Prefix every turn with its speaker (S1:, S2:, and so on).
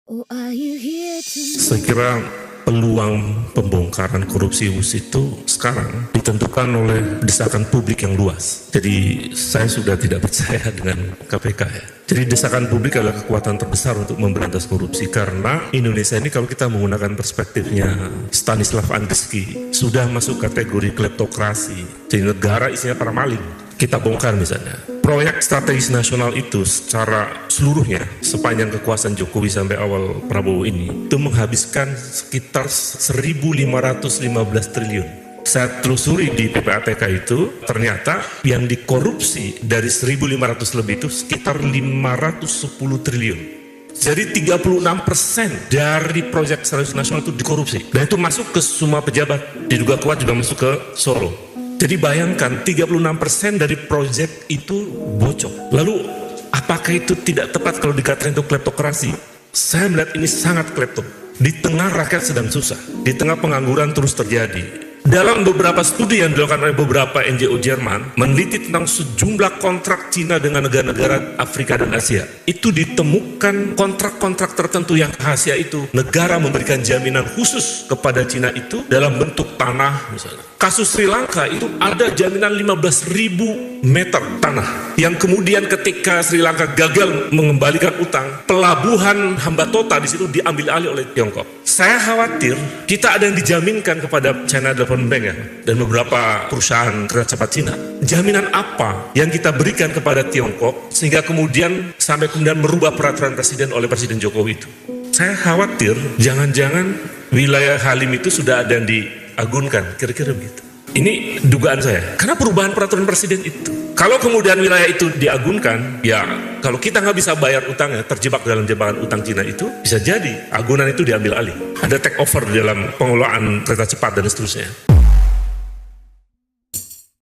S1: Oh, are you here to...
S2: Saya kira peluang pembongkaran korupsi UUS itu sekarang ditentukan oleh desakan publik yang luas. Jadi saya sudah tidak percaya dengan KPK ya. Jadi desakan publik adalah kekuatan terbesar untuk memberantas korupsi karena Indonesia ini kalau kita menggunakan perspektifnya Stanislav Andriski sudah masuk kategori kleptokrasi. Jadi negara isinya para maling. Kita bongkar misalnya. Proyek strategis nasional itu secara seluruhnya sepanjang kekuasaan Jokowi sampai awal Prabowo ini itu menghabiskan sekitar 1.515 triliun. Saya telusuri di PPATK itu ternyata yang dikorupsi dari 1.500 lebih itu sekitar 510 triliun. Jadi 36% dari proyek strategis nasional itu dikorupsi. Dan itu masuk ke semua pejabat. Diduga kuat juga masuk ke Solo. Jadi bayangkan 36% dari proyek itu bocor. Lalu apakah itu tidak tepat kalau dikatakan itu kleptokrasi? Saya melihat ini sangat klepto. Di tengah rakyat sedang susah, di tengah pengangguran terus terjadi. Dalam beberapa studi yang dilakukan oleh beberapa NGO Jerman, meneliti tentang sejumlah kontrak Cina dengan negara-negara Afrika dan Asia. Itu ditemukan kontrak-kontrak tertentu yang rahasia itu, negara memberikan jaminan khusus kepada Cina itu dalam bentuk tanah misalnya. Kasus Sri Lanka itu ada jaminan 15.000 meter tanah, yang kemudian ketika Sri Lanka gagal mengembalikan utang, pelabuhan Hambantota di situ diambil alih oleh Tiongkok. Saya khawatir kita ada yang dijaminkan kepada China Development Bank ya, dan beberapa perusahaan kereta cepat Cina. Jaminan apa yang kita berikan kepada Tiongkok sehingga kemudian sampai kemudian merubah peraturan presiden oleh Presiden Jokowi itu? Saya khawatir jangan-jangan wilayah Halim itu sudah ada yang diagunkan, kira-kira begitu. Ini dugaan saya, karena perubahan peraturan presiden itu. Kalau kemudian wilayah itu diagunkan, ya kalau kita nggak bisa bayar utangnya, terjebak dalam jebakan utang Cina itu, bisa jadi agunan itu diambil alih. Ada take over dalam pengelolaan kereta cepat dan seterusnya.